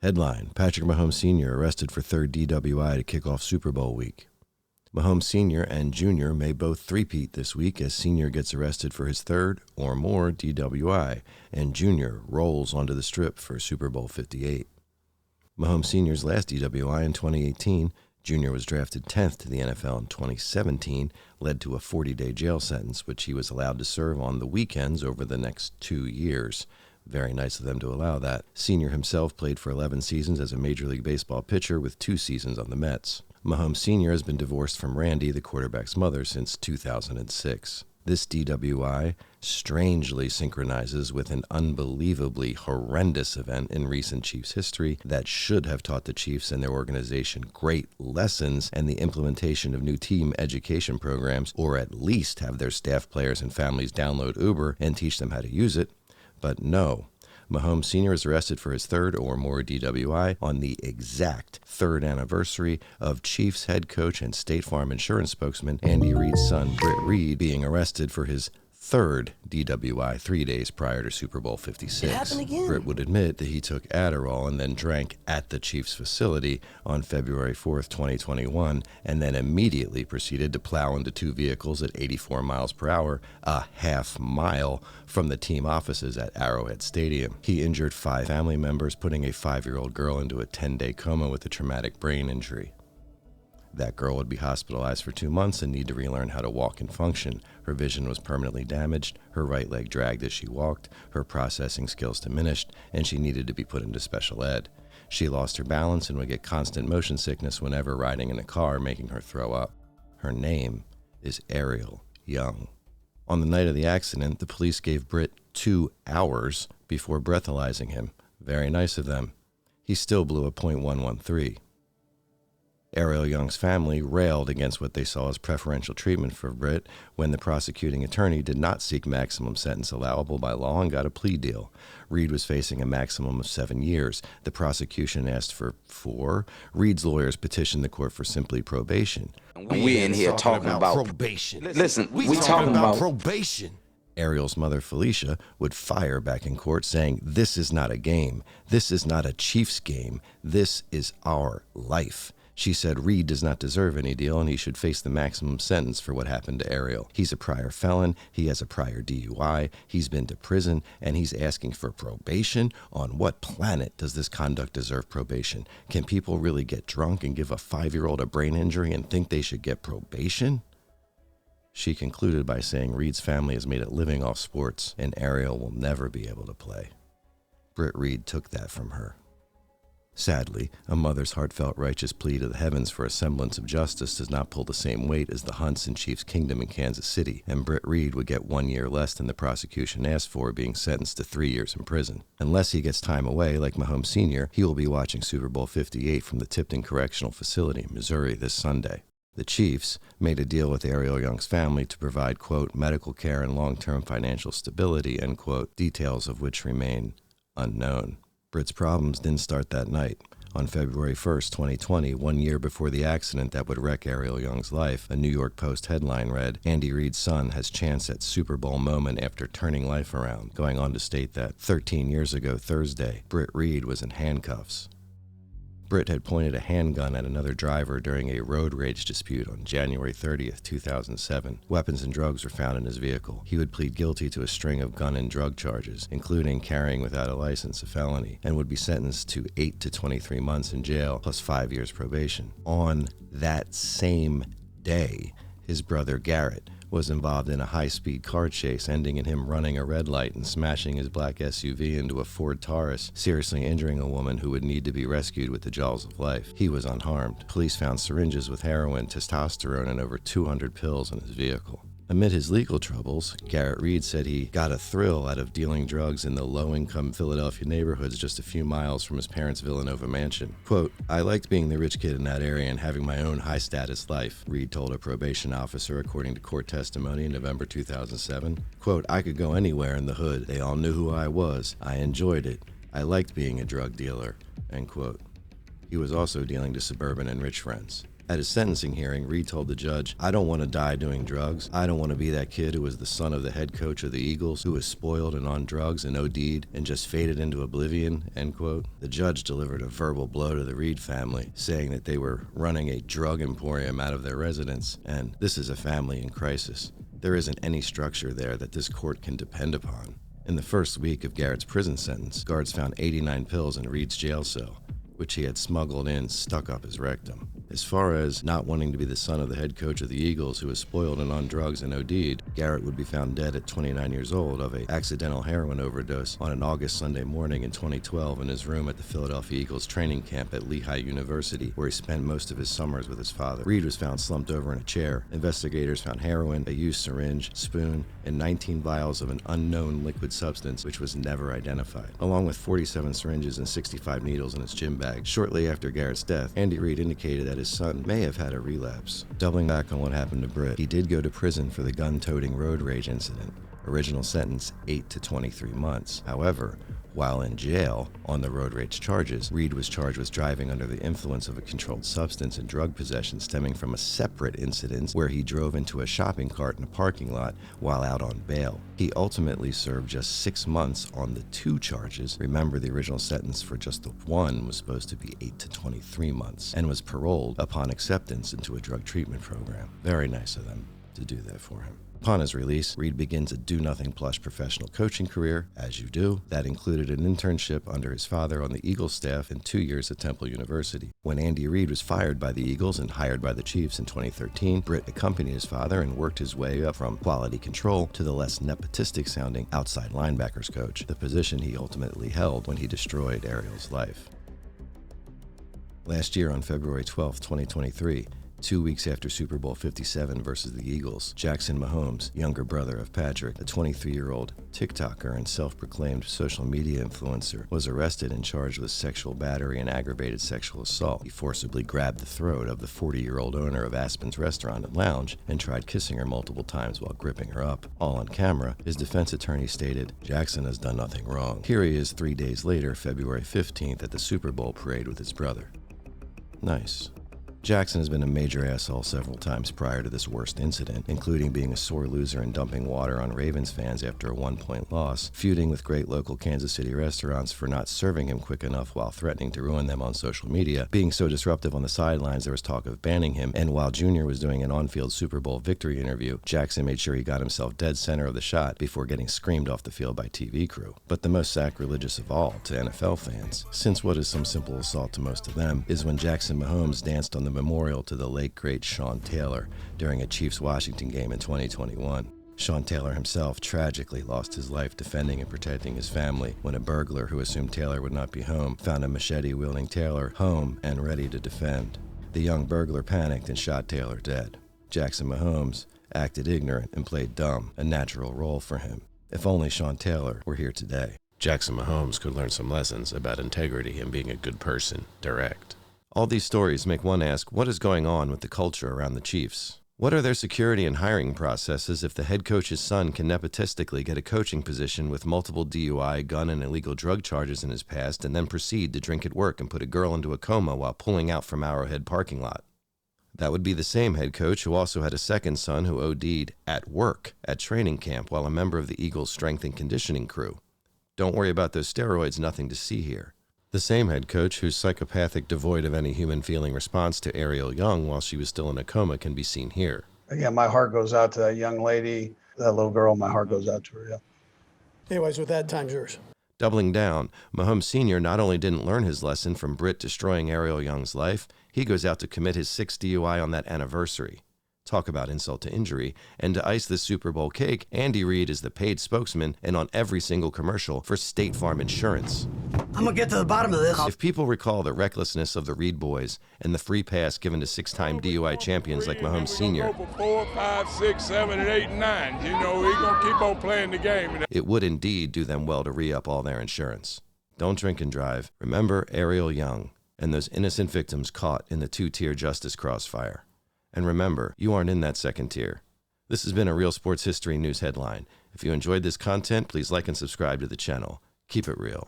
Headline: Patrick Mahomes Sr. arrested for third DWI to kick off Super Bowl week. Mahomes Sr. and Jr. may both three-peat this week as Sr. gets arrested for his third or more DWI, and Jr. rolls onto the strip for Super Bowl 58. Mahomes Sr.'s last DWI in 2018, Jr. was drafted 10th to the NFL in 2017, led to a 40-day jail sentence, which he was allowed to serve on the weekends over the next 2 years. Very nice of them to allow that. Sr. himself played for 11 seasons as a Major League Baseball pitcher with 2 seasons on the Mets. Mahomes Sr. has been divorced from Randy, the quarterback's mother, since 2006. This DWI strangely synchronizes with an unbelievably horrendous event in recent Chiefs history that should have taught the Chiefs and their organization great lessons and the implementation of new team education programs, or at least have their staff, players, and families download Uber and teach them how to use it. But no. Mahomes Sr. is arrested for his third or more DWI on the exact third anniversary of Chiefs head coach and State Farm insurance spokesman Andy Reid's son, Britt Reid, being arrested for his third DWI 3 days prior to Super Bowl 56. It happened again. Britt would admit that he took Adderall and then drank at the Chiefs facility on February 4th, 2021, and then immediately proceeded to plow into 2 vehicles at 84 miles per hour, a half mile from the team offices at Arrowhead Stadium. He injured 5 family members, putting a 5-year-old girl into a 10-day coma with a traumatic brain injury. That girl would be hospitalized for 2 months and need to relearn how to walk and function. Her vision was permanently damaged, her right leg dragged as she walked, her processing skills diminished, and she needed to be put into special ed. She lost her balance and would get constant motion sickness whenever riding in a car, making her throw up. Her name is Ariel Young. On the night of the accident, the police gave Britt 2 hours before breathalyzing him. Very nice of them. He still blew a .113. Ariel Young's family railed against what they saw as preferential treatment for Britt when the prosecuting attorney did not seek maximum sentence allowable by law and got a plea deal. Reid was facing a maximum of 7 years. The prosecution asked for 4. Reid's lawyers petitioned the court for simply probation. We in here talking about probation. Listen, we talking about probation. Ariel's mother, Felicia, would fire back in court saying, "This is not a game. This is not a Chiefs game. This is our life." She said Reid does not deserve any deal and he should face the maximum sentence for what happened to Ariel. He's a prior felon, he has a prior DUI, he's been to prison, and he's asking for probation? On what planet does this conduct deserve probation? Can people really get drunk and give a 5-year-old a brain injury and think they should get probation? She concluded by saying Reid's family has made a living off sports and Ariel will never be able to play. Britt Reid took that from her. Sadly, a mother's heartfelt righteous plea to the heavens for a semblance of justice does not pull the same weight as the Hunts in Chiefs Kingdom in Kansas City, and Britt Reid would get 1 year less than the prosecution asked for, being sentenced to 3 years in prison. Unless he gets time away, like Mahomes Sr., he will be watching Super Bowl 58 from the Tipton Correctional Facility in Missouri this Sunday. The Chiefs made a deal with Ariel Young's family to provide, quote, medical care and long-term financial stability, end quote, details of which remain unknown. Britt's problems didn't start that night. On February 1st, 2020, 1 year before the accident that would wreck Ariel Young's life, a New York Post headline read, "Andy Reid's son has chance at Super Bowl moment after turning life around," going on to state that 13 years ago Thursday, Britt Reid was in handcuffs. Britt had pointed a handgun at another driver during a road rage dispute on January 30th, 2007. Weapons and drugs were found in his vehicle. He would plead guilty to a string of gun and drug charges, including carrying without a license, a felony, and would be sentenced to 8 to 23 months in jail plus 5 years probation. On that same day, his brother Garrett was involved in a high-speed car chase, ending in him running a red light and smashing his black SUV into a Ford Taurus, seriously injuring a woman who would need to be rescued with the jaws of life. He was unharmed. Police found syringes with heroin, testosterone, and over 200 pills in his vehicle. Amid his legal troubles, Garrett Reid said he got a thrill out of dealing drugs in the low-income Philadelphia neighborhoods just a few miles from his parents' Villanova mansion. Quote, "I liked being the rich kid in that area and having my own high-status life," Reid told a probation officer according to court testimony in November 2007. Quote, "I could go anywhere in the hood. They all knew who I was. I enjoyed it. I liked being a drug dealer," end quote. He was also dealing to suburban and rich friends. At his sentencing hearing, Reid told the judge, "I don't want to die doing drugs. I don't want to be that kid who was the son of the head coach of the Eagles, who was spoiled and on drugs and OD'd and just faded into oblivion," end quote. The judge delivered a verbal blow to the Reid family, saying that they were running a drug emporium out of their residence, and this is a family in crisis. There isn't any structure there that this court can depend upon. In the first week of Garrett's prison sentence, guards found 89 pills in Reid's jail cell, which he had smuggled in stuck up his rectum. As far as not wanting to be the son of the head coach of the Eagles who was spoiled and on drugs and OD'd, Garrett would be found dead at 29 years old of an accidental heroin overdose on an August Sunday morning in 2012 in his room at the Philadelphia Eagles training camp at Lehigh University, where he spent most of his summers with his father. Reid was found slumped over in a chair. Investigators found heroin, a used syringe, spoon, and 19 vials of an unknown liquid substance which was never identified, along with 47 syringes and 65 needles in his gym bag. Shortly after Garrett's death, Andy Reid indicated that his son may have had a relapse. Doubling back on what happened to Britt, he did go to prison for the gun-toting road rage incident. Original sentence, 8 to 23 months. However, while in jail on the road rage charges, Reid was charged with driving under the influence of a controlled substance and drug possession stemming from a separate incident where he drove into a shopping cart in a parking lot while out on bail. He ultimately served just 6 months on the 2 charges. Remember, the original sentence for just the 1 was supposed to be 8 to 23 months and was paroled upon acceptance into a drug treatment program. Very nice of them to do that for him. Upon his release, Reid begins a do-nothing plush professional coaching career, as you do. That included an internship under his father on the Eagles staff and 2 years at Temple University. When Andy Reid was fired by the Eagles and hired by the Chiefs in 2013, Britt accompanied his father and worked his way up from quality control to the less nepotistic-sounding outside linebackers coach, the position he ultimately held when he destroyed Ariel's life. Last year on February 12, 2023, 2 weeks after Super Bowl 57 versus the Eagles, Jackson Mahomes, younger brother of Patrick, a 23-year-old TikToker and self-proclaimed social media influencer, was arrested and charged with sexual battery and aggravated sexual assault. He forcibly grabbed the throat of the 40-year-old owner of Aspen's Restaurant and Lounge and tried kissing her multiple times while gripping her up. All on camera, his defense attorney stated, "Jackson has done nothing wrong." Here he is 3 days later, February 15th, at the Super Bowl parade with his brother. Nice. Jackson has been a major asshole several times prior to this worst incident, including being a sore loser and dumping water on Ravens fans after a 1-point loss, feuding with great local Kansas City restaurants for not serving him quick enough while threatening to ruin them on social media, being so disruptive on the sidelines there was talk of banning him, and while Junior was doing an on-field Super Bowl victory interview, Jackson made sure he got himself dead center of the shot before getting screamed off the field by TV crew. But the most sacrilegious of all to NFL fans, since what is some simple assault to most of them, is when Jackson Mahomes danced on the memorial to the late great Sean Taylor during a Chiefs-Washington game in 2021. Sean Taylor himself tragically lost his life defending and protecting his family when a burglar who assumed Taylor would not be home found a machete-wielding Taylor home and ready to defend. The young burglar panicked and shot Taylor dead. Jackson Mahomes acted ignorant and played dumb, a natural role for him. If only Sean Taylor were here today. Jackson Mahomes could learn some lessons about integrity and being a good person, direct. All these stories make one ask, what is going on with the culture around the Chiefs? What are their security and hiring processes if the head coach's son can nepotistically get a coaching position with multiple DUI, gun, and illegal drug charges in his past and then proceed to drink at work and put a girl into a coma while pulling out from Arrowhead parking lot? That would be the same head coach who also had a second son who OD'd at work at training camp while a member of the Eagles' strength and conditioning crew. Don't worry about those steroids, nothing to see here. The same head coach whose psychopathic, devoid of any human feeling response to Ariel Young while she was still in a coma can be seen here. Again, my heart goes out to that young lady, that little girl. My heart goes out to her, yeah. Anyways, with that, time's yours. Doubling down, Mahomes Sr. not only didn't learn his lesson from Britt destroying Ariel Young's life, he goes out to commit his 6th DUI on that anniversary. Talk about insult to injury. And to ice this Super Bowl cake, Andy Reid is the paid spokesman and on every single commercial for State Farm Insurance. I'm gonna get to the bottom of this. If people recall the recklessness of the Reid boys and the free pass given to 6-time DUI champions like Mahomes Sr., 4, 5, 6, 7, and 8, and 9. You know, we're going to keep on playing the game. it would indeed do them well to re-up all their insurance. Don't drink and drive. Remember Ariel Young and those innocent victims caught in the 2-tier justice crossfire. And remember, you aren't in that second tier. This has been a Real Sports History News headline. If you enjoyed this content, please like and subscribe to the channel. Keep it real.